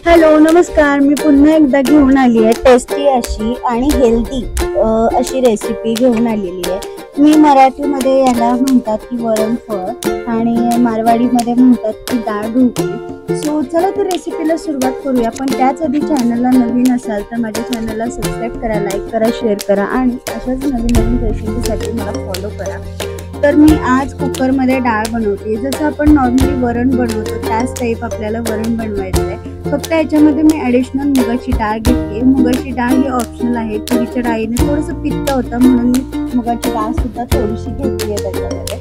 Hello नमस्कार, मी पुन्हा एकदा घेऊन आली आहे टेस्टी अशी आणि हेल्दी अशी रेसिपी घेऊन आलेली आहे। मी मराठीमध्ये याला म्हणतात की वरणफळ आणि मारवाडीमध्ये म्हणतात की डाळ ढोकळी। सो चला तर रेसिपीला सुरुवात करूया, पण त्याच आधी चॅनलला नवीन असाल तर माझ्या चॅनलला सबस्क्राईब करा, लाईक करा, शेअर करा आणि अशाच नवीन नवीन रेसिपीसाठी मला फॉलो करा। तर मी आज कुकरमध्ये डाळ बनवते, जसं आपण नॉर्मली वरण बनवतो त्याच टाईप आपल्याला वरण बनवायचं आहे। फक्त याच्यामध्ये मी ॲडिशनल मुगाची डाळ घेतली। मुगाची डाळ ही ऑप्शनल आहे, तुरीच्या डाळीने थोडंसं पित्त होतं म्हणून मी मुगाची डाळ सुद्धा थोडीशी घेतली आहे त्याच्यामध्ये।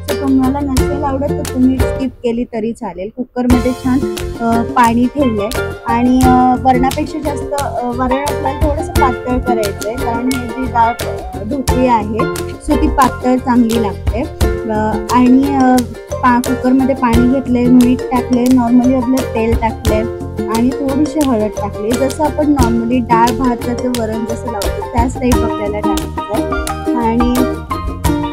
सो तुम्हाला नसेल आवडत तर तुम्ही स्किप केली तरी चालेल। कुकरमध्ये छान पाणी ठेवलंय आणि वरणापेक्षा जास्त वरण आपल्याला थोडंसं पातळ करायचं आहे, कारण ही जी डाळ ढोकळी आहे सो ती पातळ चांगली लागते। आणि कुकरमध्ये पाणी घेतले, मीठ टाकले, नॉर्मली आपलं तेल टाकले आणि थोडीशी हळद टाकली। जसं आपण नॉर्मली डाळ भाताचं वरण जसं लावतो त्याच टाईप आपल्याला टाकायचं आहे। आणि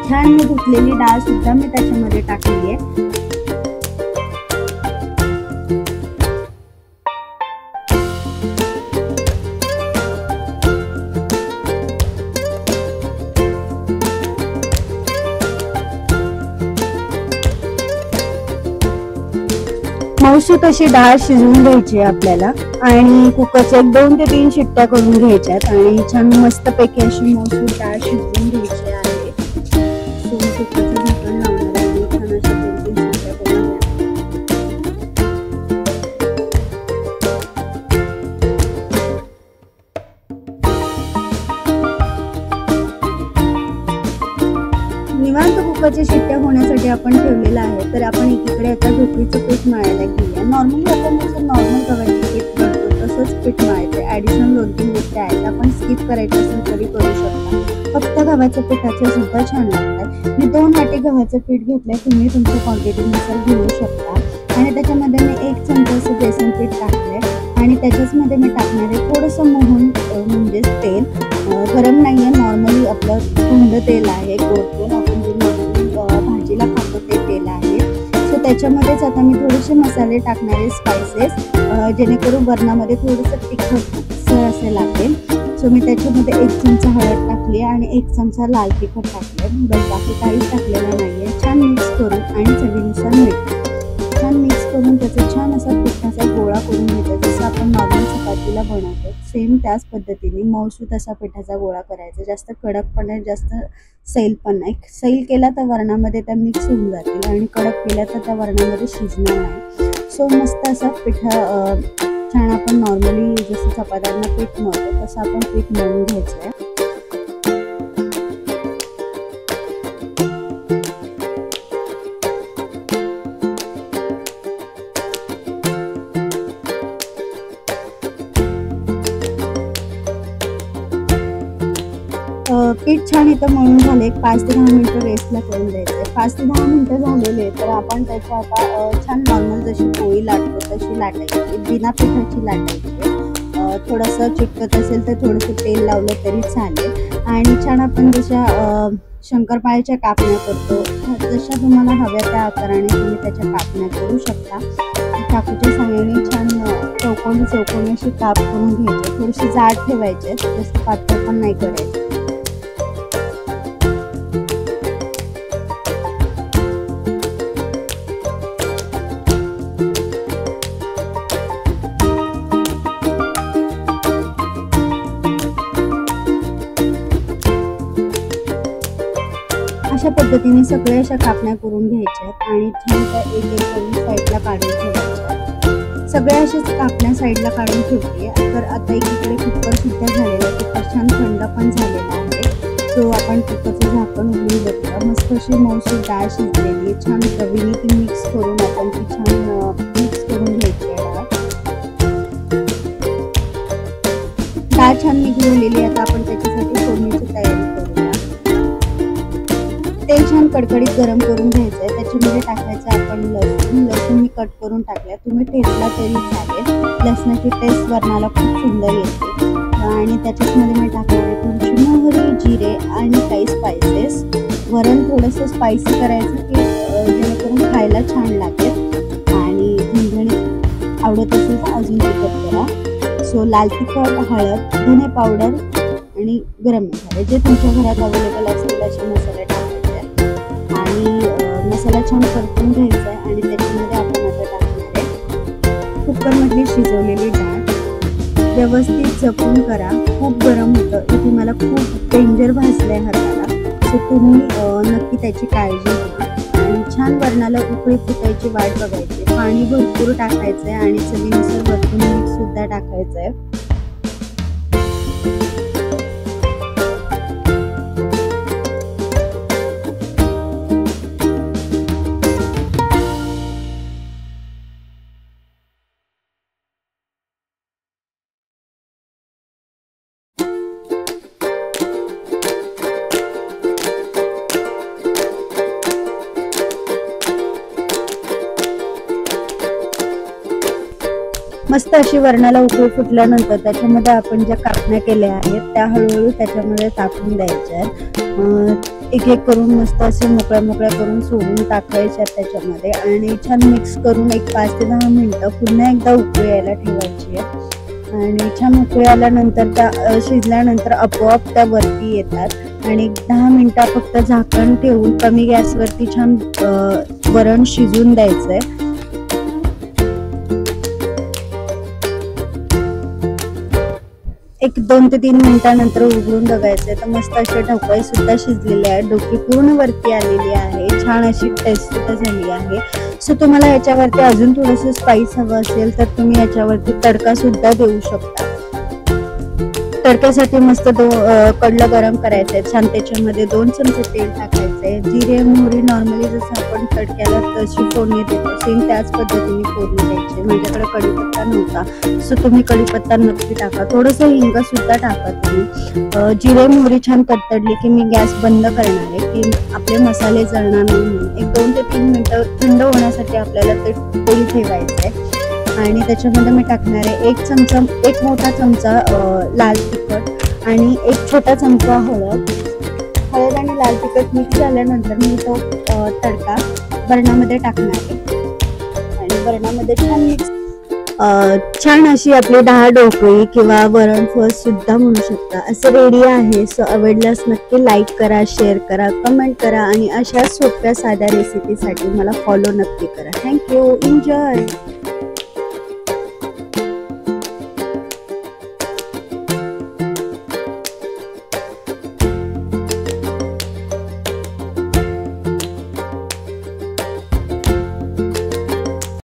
छान मी धुतलेली डाळ सुद्धा मी त्याच्यामध्ये टाकली आहे। मौसूत अशी डाळ शिजवून घ्यायची आपल्याला आणि कुकरच्या 2 ते 3 शिट्ट्या करून घ्यायच्यात आणि छान मस्तपैकी अशी मौसूत डाळ शिजवून घ्यायची आहे। सो कुकरचं झाकण लावणार आहे, छान अशा 2-3 शिट्ट्या करून निवांत कुकरच्या शिट्ट्या होण्यासाठी आपण ठेवलेला आहे। तर आपण एकीकडे आता ढोकळीचं पीठ मळायला घेऊया। नॉर्मली आपण जसं नॉर्मल गव्हाचं पीठ मळतो तसंच पीठ मळायचं। ॲडिशनल 2-3 गोष्टी आहेत, आपण स्किप करायचं असेल तरी करू शकता। फक्त गव्हाच्या पिठाचे सुद्धा छान लागतात। मी 2 वाटी गव्हाचं पीठ घेतलंय, तुम्ही तुमच्या क्वांटिटीनुसार घेऊ शकता। आणि त्याच्यामध्ये मी 1 चमचा असं बेसन पीठ टाकलंय आणि त्याच्याचमध्ये मी टाकणार आहे थोडंसं मोहन म्हणजेच तेल। गरम नाही आहे, नॉर्मली आपलं थंड तेल आहे, गोड तेल आपण जे नॉर्मली भाजीला खातो ते तेल आहे। सो त्याच्यामध्येच आता मी थोडेसे मसाले टाकणार आहे, स्पायसेस, जेणेकरून वरणामध्ये थोडंसं तिखटसर असे लागेल। सो मी त्याच्यामध्ये 1 चमचा हळद टाकली आणि 1 चमचा लाल तिखट टाकले, बस बाकी काहीच टाकलेलं नाही आहे। छान मिक्स करून आणि चवीनुसार मीठ छान मिक्स करून त्याचा छान असा पिठाचा गोळा करून घ्यायचा, जसं आपण नॉर्मल चपातीला बनवतो सेम त्याच पद्धतीने मौसूत असा पिठाचा गोळा करायचा। जास्त कडक पण नाही, जास्त सैल पण नाही। सैल केला तर वरणामध्ये त्या मिक्स होऊन जातील आणि कडक केला तर त्या वरणामध्ये शिजणार नाही। सो मस्त असा पिठा छान आपण नॉर्मली जसं चपात्यांना पीठ मळतो तसं आपण पीठ मळून घ्यायचं आहे। पीठ छान इथं मळून झाले, 5 ते 10 मिनिटं रेस्टला करून द्यायचं। 5 ते 10 मिनिटं झालेले तर आपण त्याच्या आता छान नॉर्मल जशी पोळी लाटतो तशी लाटायची, बिना पिठाची लाटायची। थोडंसं चिकटत असेल तर थोडंसं तेल लावलं तरी चालेल। आणि छान आपण जशा शंकरपाळ्याच्या कापण्या करतो जशा तुम्हाला हव्या त्या आकाराने तुम्ही त्याच्या कापण्या करू शकता। चाकूच्या सहाय्याने छान चौकोनी अशी काप करून घ्यायचे, थोडीशी जाड ठेवायचे, जास्त पातळ पण नाही करायचे। अशा पद्धतीने सगळ्या अशा कापण्या करून घ्यायच्या आणि छान त्या एक करून साईडला काढून ठेवायच्या। सगळ्या अशाच कापण्या साईडला काढून ठेवते। तर आता एकीकडे कुकर सुद्धा झालेला आहे, कुकर छान थंड पण झालेला आहे। सो आपण कुकरचं झाकण उघडून बघूया। मस्त अशी मौसूत डाळ शिजलेली आहे, छान चवीने ती मिक्स करून आपण ती छान मिक्स करून घ्यायची आहे। डाळ छान मिक्स झालेली आहे, आता आपण त्याच्यासाठी फोडणीची तयारी करूया। तेल छान कडकडीत गरम करून घ्यायचं आहे, त्याच्यामध्ये टाकायचं आपण लसूण मी कट करून टाकला, तुम्ही ठेचला तरी चालेल। लसणाची टेस्ट वरणाला खूप सुंदर येते। आणि त्याच्यामध्ये मी टाकणार आहे थोडीशी मोहरी, जिरे आणि काही स्पायसेस। वरण थोडंसं स्पायसी करायचं की जेणेकरून खायला छान लागेल आणि झणझणीत आवडत असेल तर अजून तिखट करा. सो लाल तिखट, हळद, धने पावडर आणि गरम मसाले जे तुमच्या घरात अवेलेबल असतील असे मसाले टाकायचे आणि मसाला छान परतून घ्यायचा आहे. आणि त्याच्यामध्ये आपण आता टाकणार आहे कुकरमधली शिजवलेली डाळ. व्यवस्थित जपून करा, खूप गरम होतं. इथे मला खूप डेंजर भाजलंय हाताला, सो तुम्ही नक्की त्याची काळजी घ्या. आणि छान वरणाला उकळी फुटायची वाट बघायची. पाणी भरपूर टाकायचंय आणि चवीनुसार वरतून मीठ सुद्धा टाकायचंय. मस्त अशी वरणाला उकळी फुटल्यानंतर त्याच्यामध्ये आपण ज्या कापण्या केल्या आहेत त्या हळूहळू त्याच्यामध्ये टाकून द्यायच्या आहेत. एक एक करून मस्त असे मोकळ्या मोकळ्या करून सोडून टाकायच्या त्याच्यामध्ये आणि छान मिक्स करून एक 5 ते 10 मिनिटं पुन्हा एकदा उकळी यायला ठेवायची आहे. आणि छान उकळी आल्यानंतर त्या शिजल्यानंतर आपोआप त्या वरती येतात आणि 10 मिनिटं फक्त झाकण ठेवून कमी गॅसवरती छान वरण शिजून द्यायचंय. एक 2 ते 3 मिनिटांनंतर उघडून बघायचंय तर मस्त असे ढोकळे सुद्धा शिजलेले आहेत. ढोकळी पूर्ण वरती आलेली आहे, छान अशी टेस्ट सुद्धा झाली आहे. सो तुम्हाला याच्यावरती अजून थोडंसं स्पाइस हवं असेल तर तुम्ही याच्यावरती तडका सुद्धा देऊ शकता. तडक्यासाठी मस्त कडलं गरम करायचंय छान. त्याच्यामध्ये 2 चमचे तेल टाकायचंय. जिरे मोहरी नॉर्मली जसं आपण तडक्याला तशी फोडणी देतो सेम त्याच पद्धतीने फोडणी द्यायची. माझ्याकडे कढीपत्ता नव्हता, सो तुम्ही कढीपत्ता नक्की टाका. थोडंसं हिंग सुद्धा टाका तुम्ही. जिरे मोहरी छान तडतडली की मी गॅस बंद करणार आहे की आपले मसाले जळणार नाही म्हणून. एक 2 ते 3 मिनिटं थंड होण्यासाठी आपल्याला ते पोळी ठेवायचंय. आणि त्याच्यामध्ये मी टाकणार आहे एक मोठा चमचा लाल तिखट आणि एक छोटा चमचा हळद आणि लाल तिखट मिक्स झाल्यानंतर मी तो तडका वरणामध्ये टाकणार आहे आणि वरणामध्ये छान मिक्स छान अशी आपली डाळ ढोकळी किंवा वरण फळस सुद्धा म्हणू शकता असं रेडी आहे. सो आवडल्यास नक्की लाईक करा, शेअर करा, कमेंट करा आणि अशा सोप्या साध्या रेसिपीसाठी मला फॉलो नक्की करा. थँक्यू. एन्जॉय.